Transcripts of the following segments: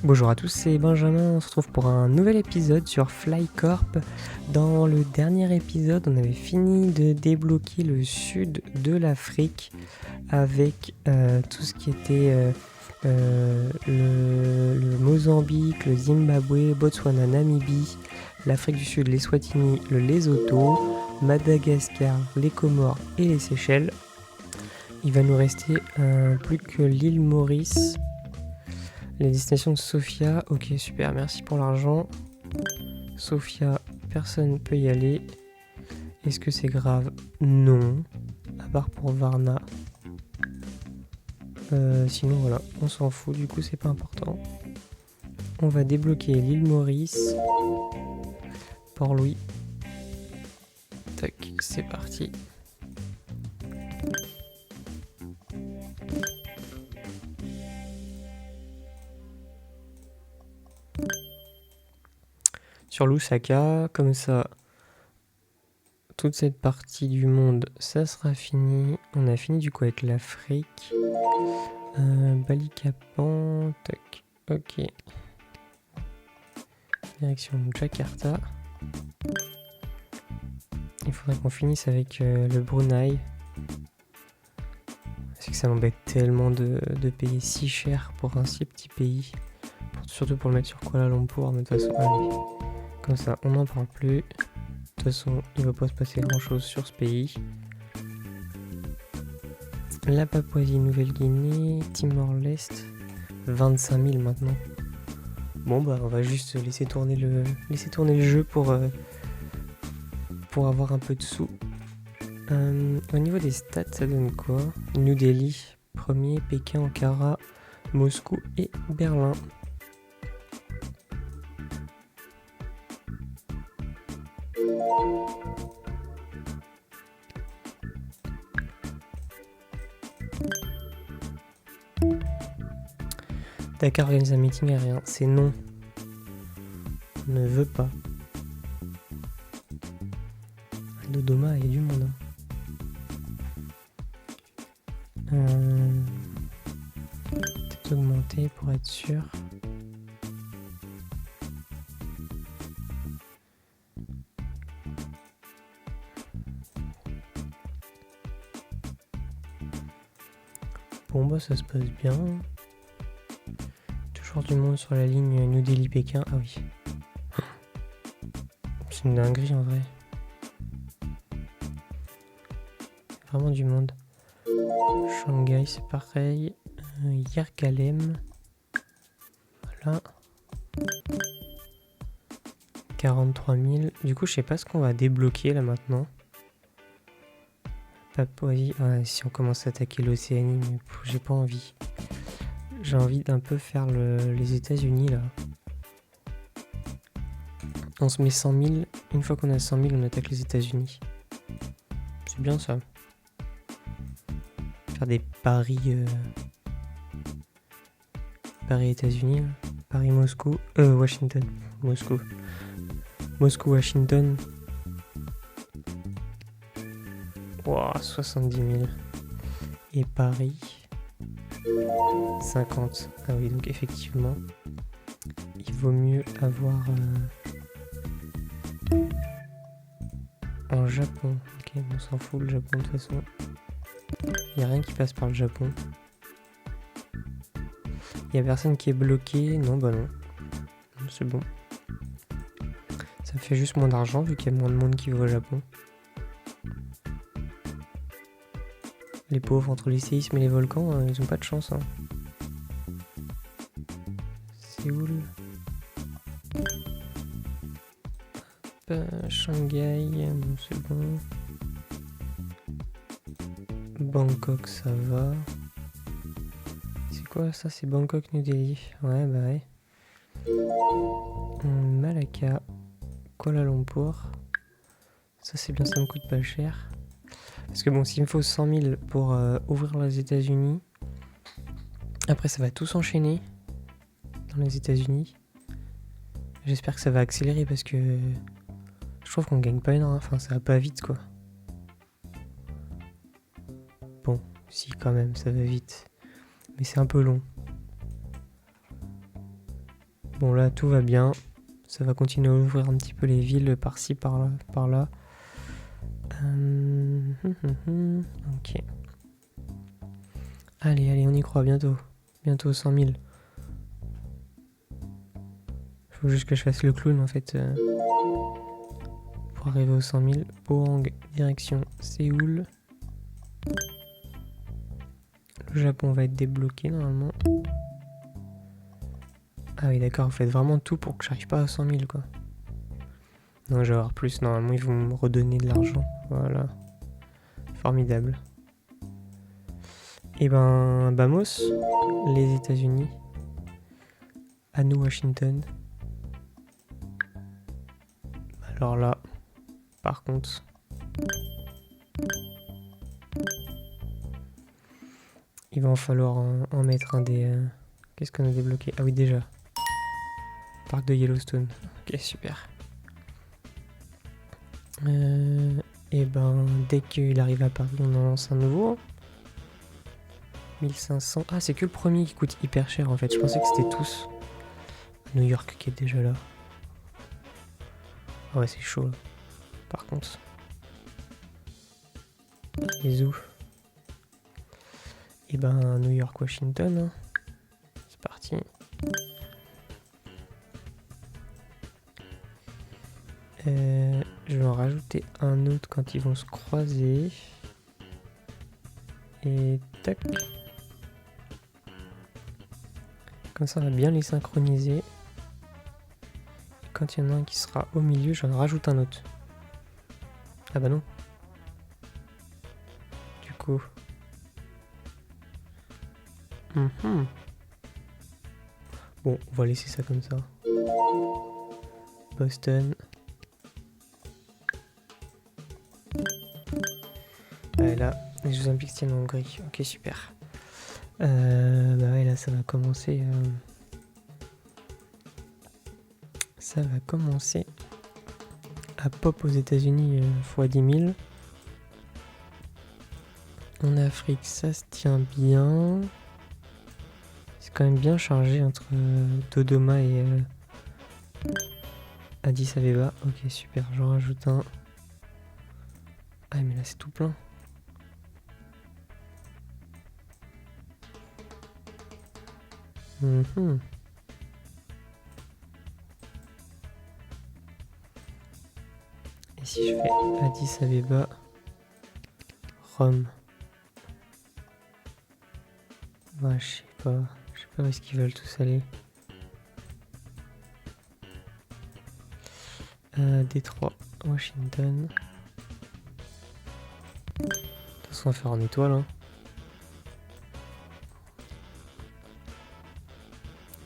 Bonjour à tous, c'est Benjamin, on se retrouve pour un nouvel épisode sur Flycorp. Dans le dernier épisode, on avait fini de débloquer le sud de l'Afrique avec tout ce qui était le Mozambique, le Zimbabwe, Botswana, Namibie, l'Afrique du Sud, l'Eswatini, le Lesotho, Madagascar, les Comores et les Seychelles. Il va nous rester plus que l'île Maurice. Les destinations de Sofia, ok super, merci pour l'argent. Sofia, personne ne peut y aller. Est-ce que c'est grave? Non, à part pour Varna. Sinon voilà, on s'en fout, du coup c'est pas important. On va débloquer l'île Maurice. Port-Louis. Tac, c'est parti. Sur Lusaka, comme ça, toute cette partie du monde, ça sera fini. On a fini du coup avec l'Afrique. Balikpapan, tac, ok. Direction Jakarta. Il faudrait qu'on finisse avec le Brunei. Parce que ça m'embête tellement de payer si cher pour un si petit pays. Surtout pour le mettre sur Kuala Lumpur, mais de toute façon, allez. Comme ça, on n'en parle plus. De toute façon, il va pas se passer grand chose sur ce pays. La Papouasie-Nouvelle-Guinée, Timor-Leste, 25 000 maintenant. Bon bah on va juste laisser tourner le jeu pour avoir un peu de sous. Au niveau des stats, ça donne quoi? New Delhi, premier, Pékin, Ankara, Moscou et Berlin. Dakar organise un meeting aérien, c'est non. On ne veut pas. À Dodoma, il y a du monde. Peut-être augmenter pour être sûr. Bon bah ça se passe bien. Toujours du monde sur la ligne New Delhi-Pékin. Ah oui. C'est une dinguerie en vrai. Vraiment du monde. Shanghai c'est pareil. Yergalem. Voilà. 43 000. Du coup je sais pas ce qu'on va débloquer là maintenant. Papouasie. Ouais, si on commence à attaquer l'Océanie, mais j'ai pas envie. J'ai envie d'un peu faire les États-Unis là. On se met 100 000. Une fois qu'on a 100 000, on attaque les États-Unis. C'est bien ça. Faire des paris. Paris États-Unis. Paris Moscou. Washington. Moscou. Moscou Washington. Wow, 70 000. Et Paris. 50. Ah oui, donc effectivement, il vaut mieux avoir en Japon. Ok, on s'en fout le Japon de toute façon. Il n'y a rien qui passe par le Japon. Il n'y a personne qui est bloqué. Non, bah non. C'est bon. Ça fait juste moins d'argent vu qu'il y a moins de monde qui va au Japon. Les pauvres, entre les séismes et les volcans, ils ont pas de chance. Hein. Séoul. Shanghai, bon, c'est bon. Bangkok, ça va. C'est quoi ça? C'est Bangkok, New Delhi. Ouais, bah ouais. Malacca, Kuala Lumpur. Ça, c'est bien, ça me coûte pas cher. Parce que bon, s'il me faut 100 000 pour ouvrir les États-Unis, après ça va tout s'enchaîner dans les États-Unis. J'espère que ça va accélérer parce que je trouve qu'on gagne pas énormément. Enfin, ça va pas vite quoi. Bon, si quand même, ça va vite. Mais c'est un peu long. Bon là tout va bien. Ça va continuer à ouvrir un petit peu les villes par-ci, par-là. Ok. Allez, on y croit bientôt. Bientôt 100 000. Faut juste que je fasse le clown en fait. Pour arriver aux 100 000. Pohang, direction Séoul. Le Japon va être débloqué normalement. Ah oui d'accord, vous faites vraiment tout pour que j'arrive pas à 100 000 quoi. Non, je vais avoir plus. Normalement, ils vont me redonner de l'argent. Voilà. Formidable. Et ben, vamos. Les États-Unis. À nous, Washington. Alors là, par contre... il va en falloir en mettre un des... Qu'est-ce qu'on a débloqué? Ah oui, déjà. Parc de Yellowstone. Ok, super. Et ben, dès qu'il arrive à Paris, on en lance un nouveau. 1500. Ah, c'est que le premier qui coûte hyper cher en fait. Je pensais que c'était tous. New York qui est déjà là. Ah ouais, c'est chaud là. Par contre. Les où? Et ben, New York, Washington. Hein. C'est parti. Je vais en rajouter un autre quand ils vont se croiser. Et tac. Comme ça, on va bien les synchroniser. Et quand il y en a un qui sera au milieu, j'en rajoute un autre. Ah bah non. Du coup. Bon, on va laisser ça comme ça. Boston. Là, les Jeux Olympiques tiennent en Hongrie. Ok, super. Bah ouais, là, ça va commencer. Ça va commencer à pop aux États-Unis x 10 000. En Afrique, ça se tient bien. C'est quand même bien chargé entre Dodoma et Addis Abeba. Ok, super, j'en rajoute un. Ah, mais là, c'est tout plein. Et si je fais Addis Abeba, Rome. Ouais, je sais pas où est-ce qu'ils veulent tous aller. Détroit, Washington. De toute façon, on va faire en étoile. Hein.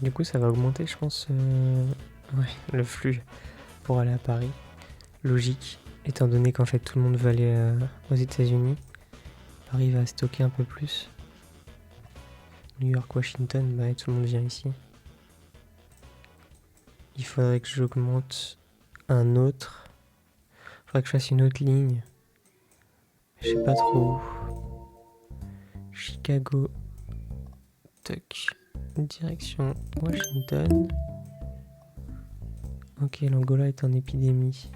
Du coup, ça va augmenter, je pense, le flux pour aller à Paris. Logique, étant donné qu'en fait tout le monde veut aller aux États-Unis. Paris va stocker un peu plus. New York, Washington, bah tout le monde vient ici. Il faudrait que j'augmente un autre. Il faudrait que je fasse une autre ligne. Je sais pas trop où. Chicago. Toc. Direction Washington. Ok, l'Angola est en épidémie.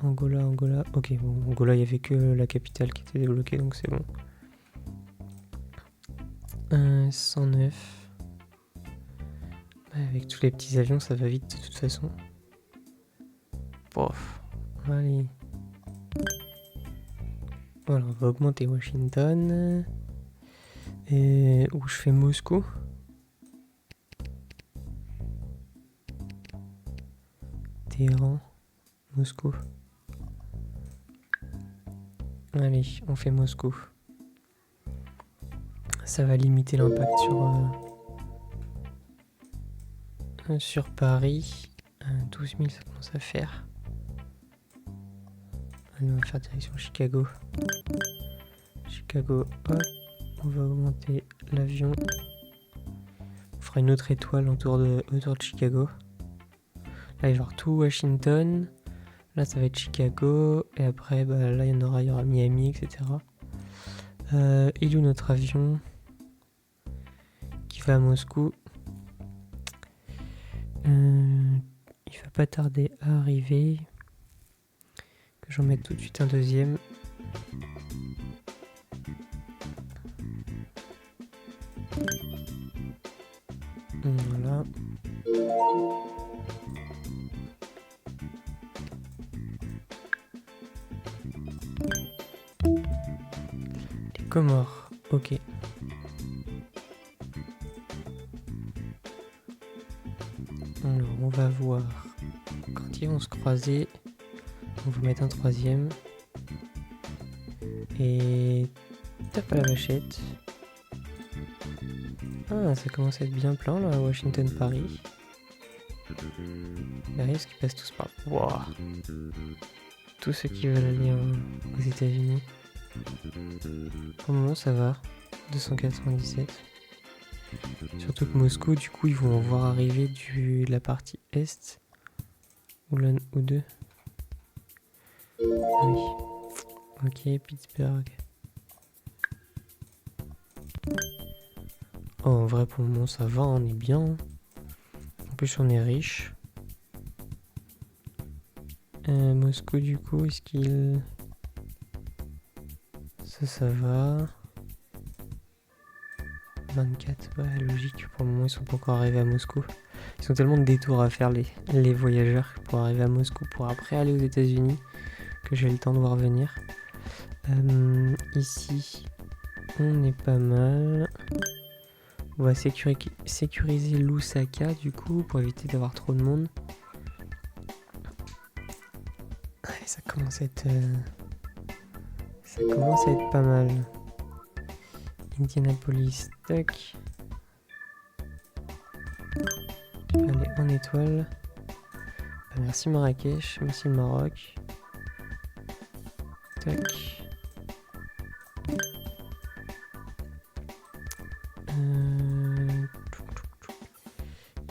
Angola. Ok, bon, Angola, il n'y avait que la capitale qui était débloquée, donc c'est bon. 109. Avec tous les petits avions, ça va vite de toute façon. Pof. Allez. Voilà, on va augmenter Washington. Et où je fais Moscou. Téhéran. Moscou. Allez, on fait Moscou. Ça va limiter l'impact sur Paris. 12 000, ça commence à faire. Allez, on va faire direction Chicago. Chicago, hop. On va augmenter l'avion. On fera une autre étoile autour de Chicago. Là, il va y avoir tout Washington. Là, ça va être Chicago. Et après, bah, là, il y aura Miami, etc. Il est où notre avion qui va à Moscou? Il va pas tarder à arriver. Que j'en mette tout de suite un deuxième. Voilà. Les Comores, ok. Alors, on va voir quand ils vont se croiser. On va mettre un troisième. Et tape à la vachette. Ah, ça commence à être bien plein là, à Washington-Paris. Derrière, est-ce qu'ils passent tous par là? Wow. Tous ceux qui veulent aller aux États-Unis. Pour le moment, ça va. 297. Surtout que Moscou, du coup, ils vont voir arriver de la partie est. Ou l'un ou deux. Ah oui. Ok, Pittsburgh. Oh, en vrai, pour le moment, ça va, on est bien. En plus, on est riche. Moscou, du coup, est-ce qu'il... Ça va. 24, ouais, logique. Pour le moment, ils sont pas encore arrivés à Moscou. Ils ont tellement de détours à faire, les voyageurs, pour arriver à Moscou, pour après aller aux États-Unis, que j'ai le temps de voir venir. Ici, on est pas mal. On va sécuriser Lusaka, du coup, pour éviter d'avoir trop de monde. Ouais, ça commence à être pas mal. Indianapolis, tac. Allez, en étoile. Bah, merci Marrakech, merci le Maroc. Tac.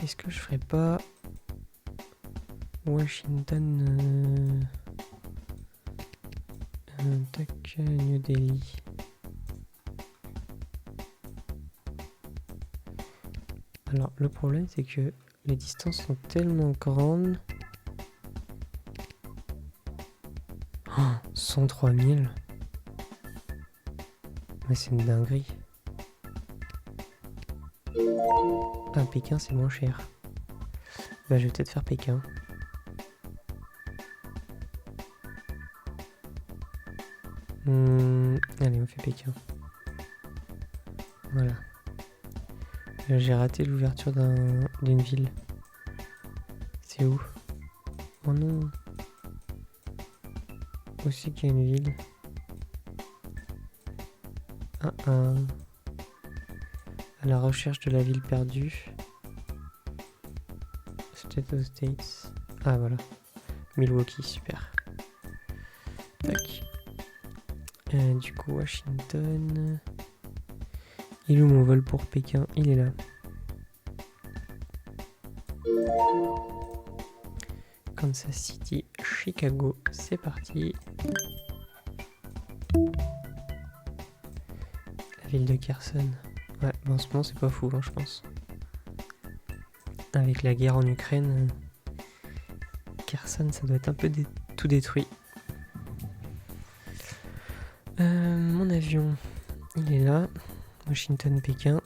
Est-ce que je ferais pas Washington tac, New Delhi. Alors le problème c'est que les distances sont tellement grandes. Oh, 103 000. Mais c'est une dinguerie. Ah, Pékin c'est moins cher. Bah je vais peut-être faire Pékin. Allez, on fait Pékin. Voilà. J'ai raté l'ouverture d'une ville. C'est où? Oh non. Où c'est qu'il y a une ville? À la recherche de la ville perdue. State of States. Ah voilà. Milwaukee, super. Tac. Du coup, Washington. Il est où mon vol pour Pékin? Il est là. Kansas City, Chicago, c'est parti. La ville de Kherson. Ouais, bah en ce moment c'est pas fou, hein, je pense. Avec la guerre en Ukraine, Kherson ça doit être un peu tout détruit. Mon avion, il est là. Washington, Pékin.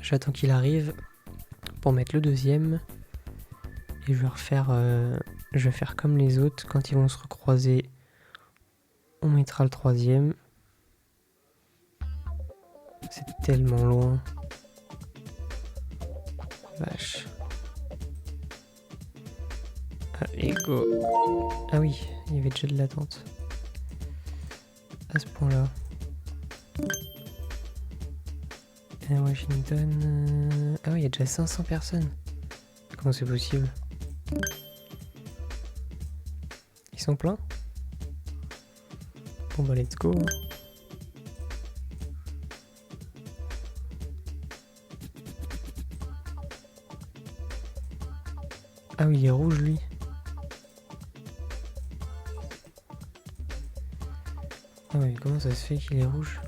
J'attends qu'il arrive pour mettre le deuxième. Et je vais faire comme les autres. Quand ils vont se recroiser, on mettra le troisième. C'est tellement loin. Vache. Allez, go. Ah oui, il y avait déjà de l'attente. À ce point-là. Et Washington... Ah oui, il y a déjà 500 personnes. Comment c'est possible? Ils sont pleins? Bon bah let's go. Ah oui, il est rouge lui. Ah oui, comment ça se fait qu'il est rouge?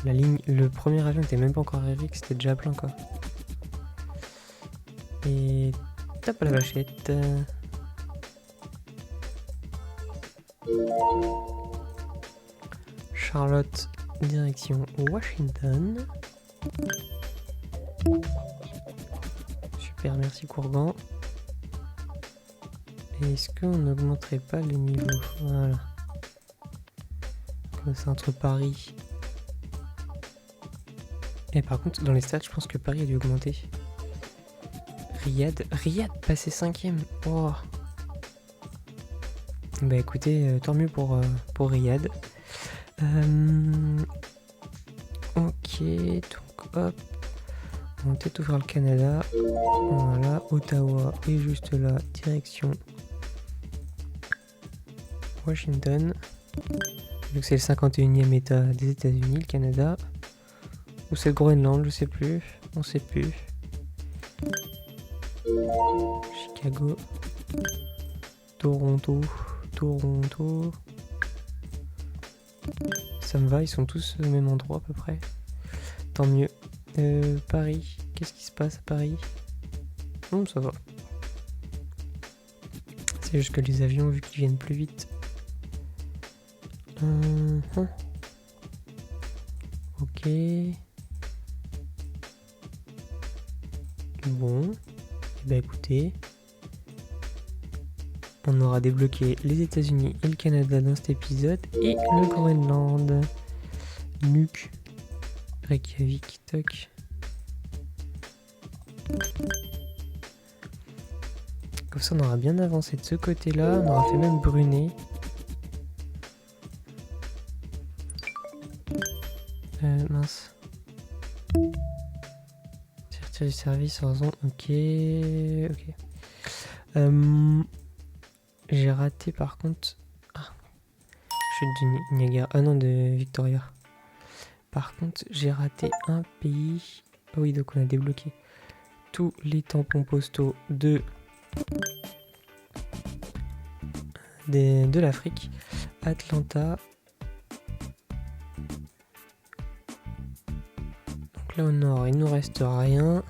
La ligne, le premier avion était même pas encore arrivé, que c'était déjà plein quoi. Et tape à la vachette. Charlotte, direction Washington. Super, merci Courgan. Est-ce qu'on n'augmenterait pas les niveaux? Voilà. Comme ça entre Paris. Et par contre, dans les stats, je pense que Paris a dû augmenter. Riyad passé 5ème. Oh. Bah écoutez, tant mieux pour Riyad. Ok, donc hop. On va peut-être ouvrir le Canada. Voilà, Ottawa est juste là, direction Washington. Donc c'est le 51e état des États-Unis, le Canada. Ou c'est le Groenland, je sais plus. On sait plus. Chicago. Toronto. Ça me va, ils sont tous au même endroit à peu près. Tant mieux. Paris. Qu'est-ce qui se passe à Paris? Non, ça va. C'est juste que les avions, vu qu'ils viennent plus vite. Ok. Bon. Bah écoutez. On aura débloqué les États-Unis et le Canada dans cet épisode. Et le Groenland. Nuuk. Reykjavik. Toc. Comme ça, on aura bien avancé de ce côté-là. On aura fait même Brunei. Mince. Sortir du service en zone. Ok. J'ai raté par contre. Ah. Chute du Niagara. Ah non, de Victoria. Par contre, j'ai raté un pays. Ah oui, donc on a débloqué tous les tampons postaux de l'Afrique. Atlanta. Donc là au nord, il nous reste rien.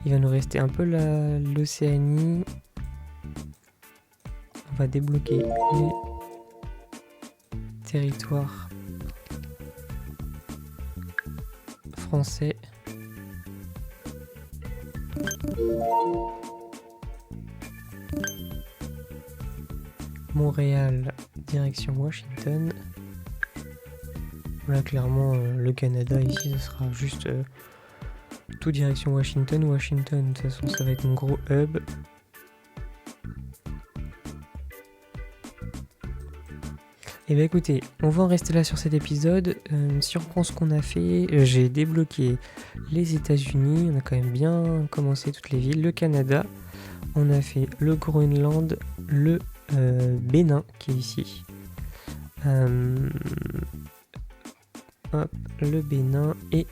Il va nous rester un peu l'Océanie. On va débloquer les territoires français. Montréal, direction Washington. Voilà, clairement, le Canada ici, ce sera juste tout direction Washington. De toute façon, ça va être mon gros hub. Et bah écoutez, on va en rester là sur cet épisode. Si on prend ce qu'on a fait, j'ai débloqué les États-Unis, on a quand même bien commencé toutes les villes, le Canada, on a fait le Groenland, le Bénin qui est ici. Hop, le Bénin, et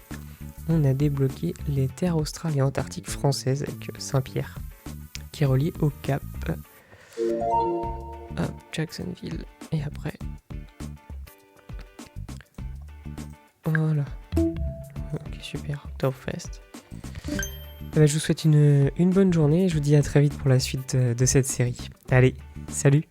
on a débloqué les terres australes et antarctiques françaises avec Saint-Pierre qui est relié au Cap. Hop, Jacksonville, et après voilà. Ok, super, Oktoberfest. Je vous souhaite une bonne journée et je vous dis à très vite pour la suite de cette série. Allez, salut!